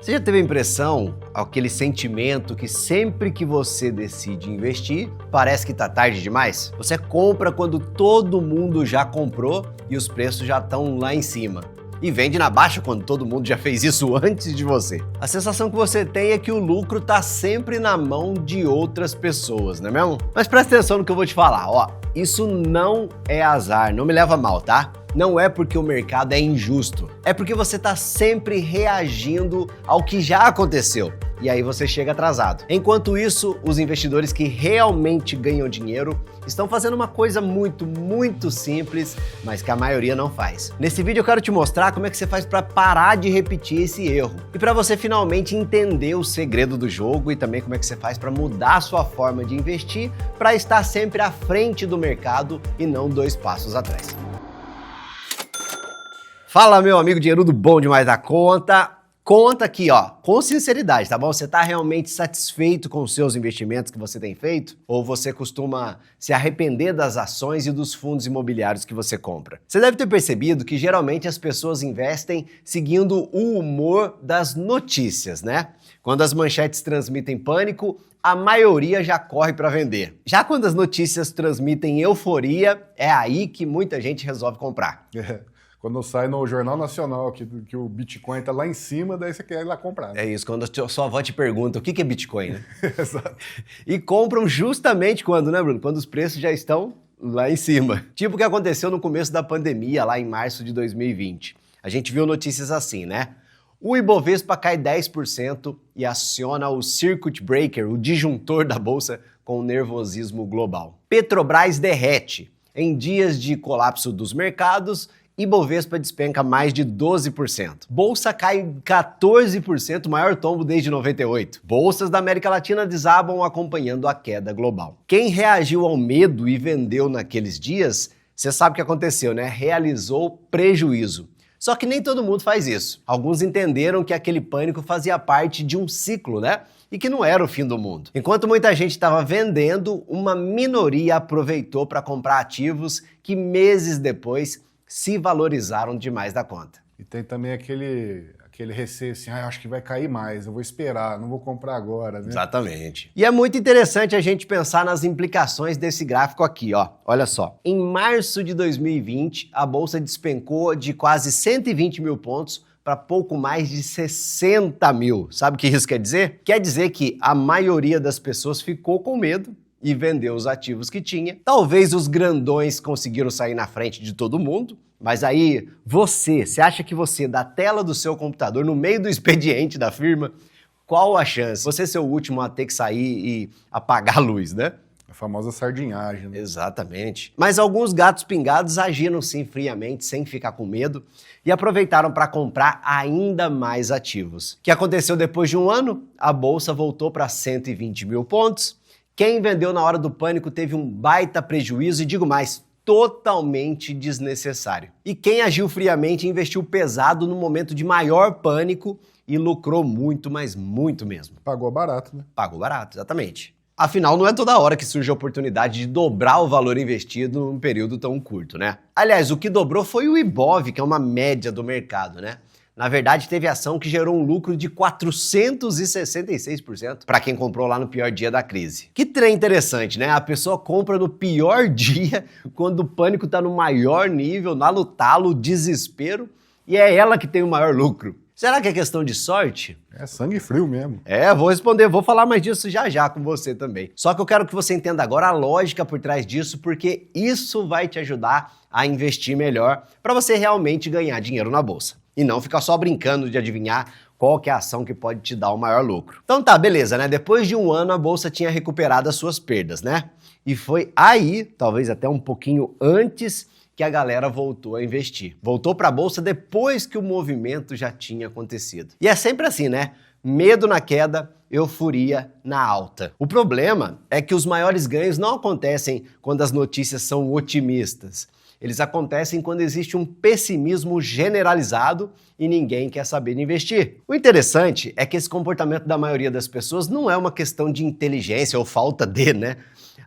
Você já teve a impressão, aquele sentimento que sempre que você decide investir, parece que tá tarde demais? Você compra quando todo mundo já comprou e os preços já estão lá em cima. E vende na baixa quando todo mundo já fez isso antes de você. A sensação que você tem é que o lucro tá sempre na mão de outras pessoas, não é mesmo? Mas presta atenção no que eu vou te falar, ó. Isso não é azar, não me leva a mal, tá? Não é porque o mercado é injusto, é porque você está sempre reagindo ao que já aconteceu e aí você chega atrasado. Enquanto isso, os investidores que realmente ganham dinheiro estão fazendo uma coisa muito simples, mas que a maioria não faz. Nesse vídeo eu quero te mostrar como é que você faz para parar de repetir esse erro e para você finalmente entender o segredo do jogo e também como é que você faz para mudar a sua forma de investir para estar sempre à frente do mercado e não 2 passos atrás. Fala, meu amigo dinheirudo bom demais da conta. Conta aqui, ó, com sinceridade, tá bom? Você tá realmente satisfeito com os seus investimentos que você tem feito? Ou você costuma se arrepender das ações e dos fundos imobiliários que você compra? Você deve ter percebido que geralmente as pessoas investem seguindo o humor das notícias, né? Quando as manchetes transmitem pânico, a maioria já corre para vender. Já quando as notícias transmitem euforia, é aí que muita gente resolve comprar. Quando sai no Jornal Nacional que o Bitcoin tá lá em cima, daí você quer ir lá comprar. Né? É isso, quando a sua avó te pergunta o que é Bitcoin, né? Exato. E compram justamente quando, né, Bruno? Quando os preços já estão lá em cima. Tipo o que aconteceu no começo da pandemia, lá em março de 2020. A gente viu notícias assim, né? O Ibovespa cai 10% e aciona o Circuit Breaker, o disjuntor da bolsa, com o nervosismo global. Petrobras derrete. Em dias de colapso dos mercados, Ibovespa despenca mais de 12%. Bolsa cai 14%, maior tombo desde 98. Bolsas da América Latina desabam acompanhando a queda global. Quem reagiu ao medo e vendeu naqueles dias, você sabe o que aconteceu, né? Realizou prejuízo. Só que nem todo mundo faz isso. Alguns entenderam que aquele pânico fazia parte de um ciclo, né? E que não era o fim do mundo. Enquanto muita gente estava vendendo, uma minoria aproveitou para comprar ativos que meses depois se valorizaram demais da conta. E tem também aquele receio assim, eu acho que vai cair mais, eu vou esperar, não vou comprar agora, né? Exatamente. E é muito interessante a gente pensar nas implicações desse gráfico aqui, ó. Olha só. Em março de 2020, a bolsa despencou de quase 120 mil pontos para pouco mais de 60 mil. Sabe o que isso quer dizer? Quer dizer que a maioria das pessoas ficou com medo e vendeu os ativos que tinha. Talvez os grandões conseguiram sair na frente de todo mundo, mas aí você acha que você, da tela do seu computador, no meio do expediente da firma, qual a chance? Você ser o último a ter que sair e apagar a luz, né? A famosa sardinhagem. Né? Exatamente. Mas alguns gatos pingados agiram sim friamente, sem ficar com medo, e aproveitaram para comprar ainda mais ativos. O que aconteceu depois de um ano? A bolsa voltou para 120 mil pontos. Quem vendeu na hora do pânico teve um baita prejuízo e, digo mais, totalmente desnecessário. E quem agiu friamente investiu pesado no momento de maior pânico e lucrou muito, mas muito mesmo. Pagou barato, né? Pagou barato, exatamente. Afinal, não é toda hora que surge a oportunidade de dobrar o valor investido num período tão curto, né? Aliás, o que dobrou foi o Ibov, que é uma média do mercado, né? Na verdade, teve ação que gerou um lucro de 466% para quem comprou lá no pior dia da crise. Que trem interessante, né? A pessoa compra no pior dia, quando o pânico está no maior nível, no talo, desespero, e é ela que tem o maior lucro. Será que é questão de sorte? É sangue frio mesmo. Vou responder, vou falar mais disso já com você também. Só que eu quero que você entenda agora a lógica por trás disso, porque isso vai te ajudar a investir melhor para você realmente ganhar dinheiro na bolsa. E não ficar só brincando de adivinhar qual que é a ação que pode te dar o maior lucro. Então tá, beleza, né? Depois de um ano a bolsa tinha recuperado as suas perdas, né? E foi aí, talvez até um pouquinho antes, que a galera voltou a investir. Voltou para a bolsa depois que o movimento já tinha acontecido. E é sempre assim, né? Medo na queda, euforia na alta. O problema é que os maiores ganhos não acontecem quando as notícias são otimistas. Eles acontecem quando existe um pessimismo generalizado e ninguém quer saber de investir. O interessante é que esse comportamento da maioria das pessoas não é uma questão de inteligência ou falta de, né?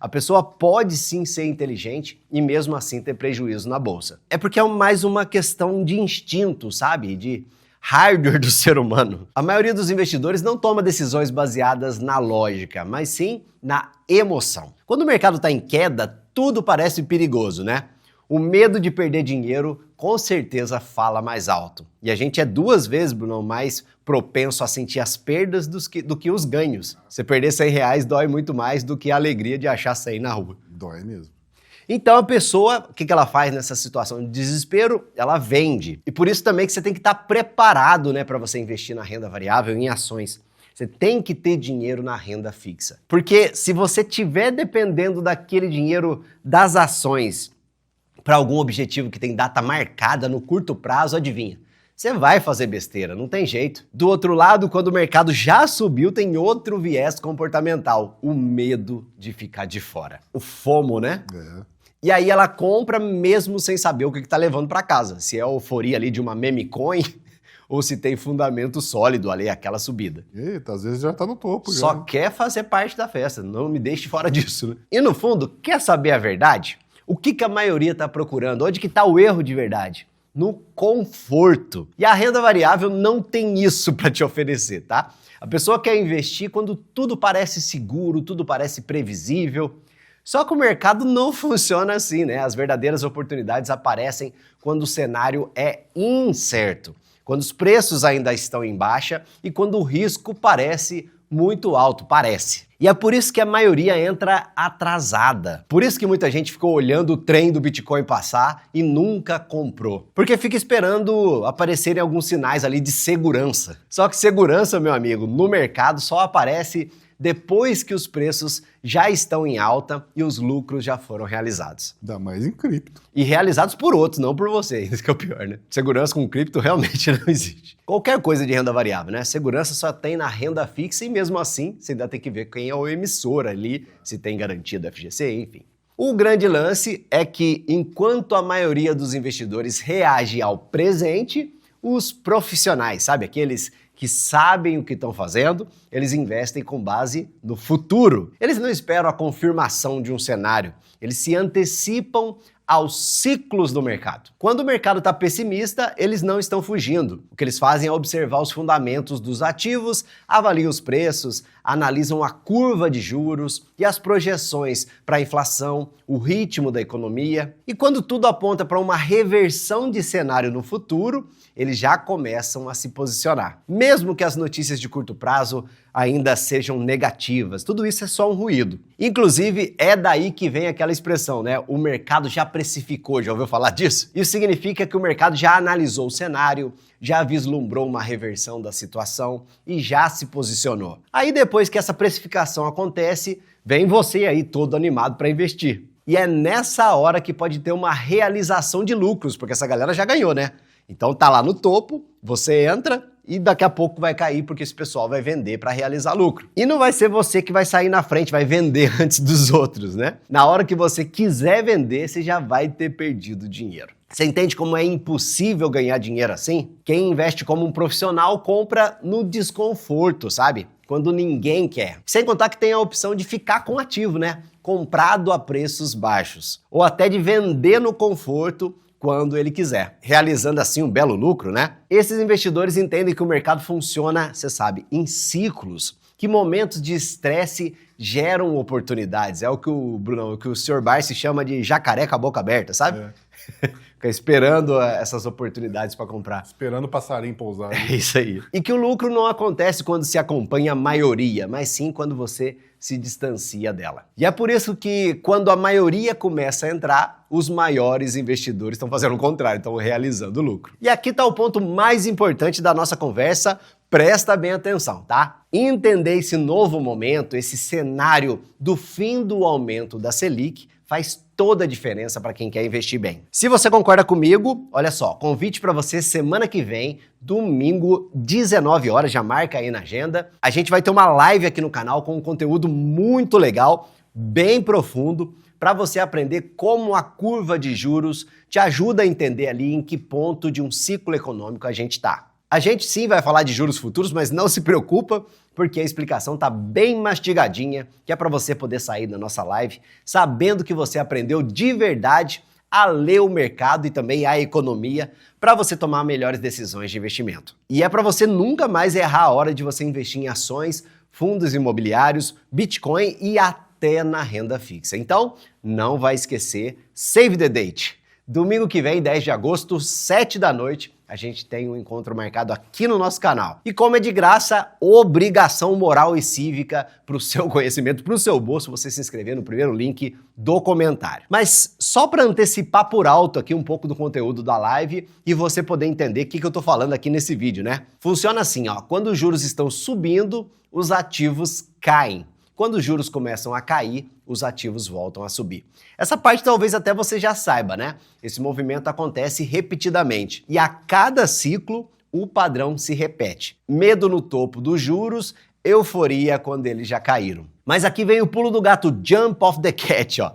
A pessoa pode sim ser inteligente e mesmo assim ter prejuízo na bolsa. É porque é mais uma questão de instinto, sabe? De hardware do ser humano. A maioria dos investidores não toma decisões baseadas na lógica, mas sim na emoção. Quando o mercado está em queda, tudo parece perigoso, né? O medo de perder dinheiro com certeza fala mais alto. E a gente é 2 vezes, Bruno, mais propenso a sentir as perdas do que os ganhos. Você perder R$100 dói muito mais do que a alegria de achar 100 na rua. Dói mesmo. Então a pessoa, o que ela faz nessa situação de desespero? Ela vende. E por isso também que você tem que estar preparado, né, para você investir na renda variável em ações. Você tem que ter dinheiro na renda fixa. Porque se você estiver dependendo daquele dinheiro das ações para algum objetivo que tem data marcada no curto prazo, adivinha? Você vai fazer besteira, não tem jeito. Do outro lado, quando o mercado já subiu, tem outro viés comportamental, o medo de ficar de fora. O FOMO, né? E aí ela compra mesmo sem saber o que está levando para casa. Se é a euforia ali de uma meme coin ou se tem fundamento sólido ali, aquela subida. Eita, às vezes já tá no topo. Só já. Quer fazer parte da festa, não me deixe fora disso. Né? E no fundo, quer saber a verdade? O que a maioria está procurando? Onde que está o erro de verdade? No conforto. E a renda variável não tem isso para te oferecer, tá? A pessoa quer investir quando tudo parece seguro, tudo parece previsível. Só que o mercado não funciona assim, né? As verdadeiras oportunidades aparecem quando o cenário é incerto, quando os preços ainda estão em baixa e quando o risco parece muito alto, parece. E é por isso que a maioria entra atrasada. Por isso que muita gente ficou olhando o trem do Bitcoin passar e nunca comprou. Porque fica esperando aparecerem alguns sinais ali de segurança. Só que segurança, meu amigo, no mercado só aparece depois que os preços já estão em alta e os lucros já foram realizados. Ainda mais em cripto. E realizados por outros, não por você. Isso que é o pior, né? Segurança com cripto realmente não existe. Qualquer coisa de renda variável, né? Segurança só tem na renda fixa e mesmo assim você ainda tem que ver quem é o emissor ali, se tem garantia do FGC, enfim. O grande lance é que enquanto a maioria dos investidores reage ao presente, os profissionais, sabe, aqueles que sabem o que estão fazendo, eles investem com base no futuro. Eles não esperam a confirmação de um cenário, eles se antecipam aos ciclos do mercado. Quando o mercado está pessimista, eles não estão fugindo. O que eles fazem é observar os fundamentos dos ativos, avaliam os preços, analisam a curva de juros e as projeções para a inflação, o ritmo da economia. E quando tudo aponta para uma reversão de cenário no futuro, eles já começam a se posicionar. Mesmo que as notícias de curto prazo ainda sejam negativas, tudo isso é só um ruído. Inclusive, é daí que vem aquela expressão, né? O mercado já precificou, já ouviu falar disso? Isso significa que o mercado já analisou o cenário, já vislumbrou uma reversão da situação e já se posicionou. Aí depois que essa precificação acontece, vem você aí todo animado para investir. E é nessa hora que pode ter uma realização de lucros, porque essa galera já ganhou, né? Então tá lá no topo, você entra e daqui a pouco vai cair porque esse pessoal vai vender para realizar lucro. E não vai ser você que vai sair na frente, vai vender antes dos outros, né? Na hora que você quiser vender, você já vai ter perdido dinheiro. Você entende como é impossível ganhar dinheiro assim? Quem investe como um profissional compra no desconforto, sabe? Quando ninguém quer. Sem contar que tem a opção de ficar com ativo, né? Comprado a preços baixos. Ou até de vender no conforto quando ele quiser, realizando assim um belo lucro, né? Esses investidores entendem que o mercado funciona, você sabe, em ciclos, que momentos de estresse geram oportunidades. É o que o Sr. Barsi chama de jacaré com a boca aberta, sabe? Fica esperando essas oportunidades para comprar. Esperando o passarinho pousar. É isso aí. E que o lucro não acontece quando se acompanha a maioria, mas sim quando você se distancia dela. E é por isso que quando a maioria começa a entrar, os maiores investidores estão fazendo o contrário, estão realizando lucro. E aqui está o ponto mais importante da nossa conversa, presta bem atenção, tá? Entender esse novo momento, esse cenário do fim do aumento da Selic, faz toda a diferença para quem quer investir bem. Se você concorda comigo, olha só, convite para você semana que vem, domingo, 19 horas, já marca aí na agenda. A gente vai ter uma live aqui no canal com um conteúdo muito legal, bem profundo, para você aprender como a curva de juros te ajuda a entender ali em que ponto de um ciclo econômico a gente está. A gente sim vai falar de juros futuros, mas não se preocupa, porque a explicação tá bem mastigadinha, que é para você poder sair da nossa live sabendo que você aprendeu de verdade a ler o mercado e também a economia para você tomar melhores decisões de investimento. E é para você nunca mais errar a hora de você investir em ações, fundos imobiliários, Bitcoin e até na renda fixa. Então, não vai esquecer, save the date. Domingo que vem, 10 de agosto, 7 da noite, a gente tem um encontro marcado aqui no nosso canal. E como é de graça, obrigação moral e cívica para o seu conhecimento, para o seu bolso, você se inscrever no primeiro link do comentário. Mas só para antecipar por alto aqui um pouco do conteúdo da live e você poder entender o que eu estou falando aqui nesse vídeo, né? Funciona assim, ó, quando os juros estão subindo, os ativos caem. Quando os juros começam a cair, os ativos voltam a subir. Essa parte talvez até você já saiba, né? Esse movimento acontece repetidamente e a cada ciclo o padrão se repete. Medo no topo dos juros, euforia quando eles já caíram. Mas aqui vem o pulo do gato, jump off the cat, ó.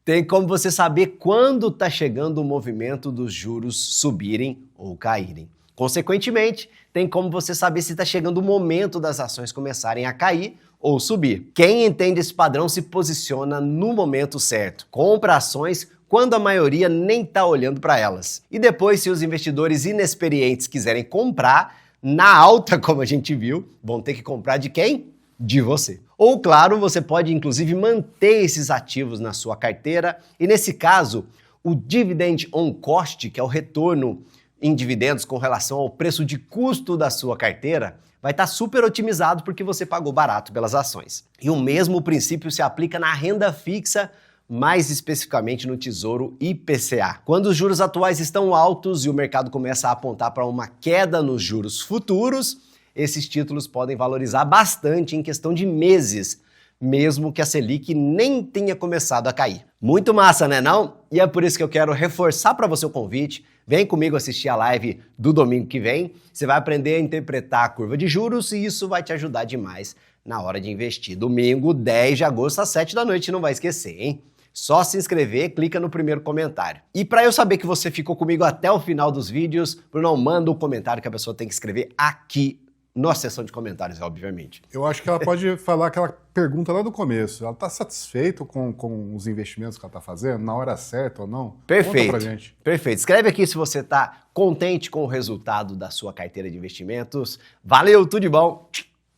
Tem como você saber quando está chegando o movimento dos juros subirem ou caírem. Consequentemente, tem como você saber se está chegando o momento das ações começarem a cair ou subir. Quem entende esse padrão se posiciona no momento certo. Compra ações quando a maioria nem está olhando para elas. E depois, se os investidores inexperientes quiserem comprar, na alta, como a gente viu, vão ter que comprar de quem? De você. Ou, claro, você pode inclusive manter esses ativos na sua carteira e, nesse caso, o dividend on cost, que é o retorno em dividendos com relação ao preço de custo da sua carteira, vai estar super otimizado porque você pagou barato pelas ações. E o mesmo princípio se aplica na renda fixa, mais especificamente no Tesouro IPCA. Quando os juros atuais estão altos e o mercado começa a apontar para uma queda nos juros futuros, esses títulos podem valorizar bastante em questão de meses, mesmo que a Selic nem tenha começado a cair. Muito massa, né não? E é por isso que eu quero reforçar para você o convite. Vem comigo assistir a live do domingo que vem. Você vai aprender a interpretar a curva de juros e isso vai te ajudar demais na hora de investir. Domingo, 10 de agosto, às 7 da noite, não vai esquecer, hein? Só se inscrever, clica no primeiro comentário. E para eu saber que você ficou comigo até o final dos vídeos, Brunão, manda um comentário que a pessoa tem que escrever aqui na seção de comentários, obviamente. Eu acho que ela pode falar aquela pergunta lá do começo. Ela está satisfeita com os investimentos que ela está fazendo, na hora certa ou não? Perfeito. Conta pra gente. Perfeito. Escreve aqui se você está contente com o resultado da sua carteira de investimentos. Valeu, tudo de bom.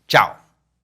Tchau.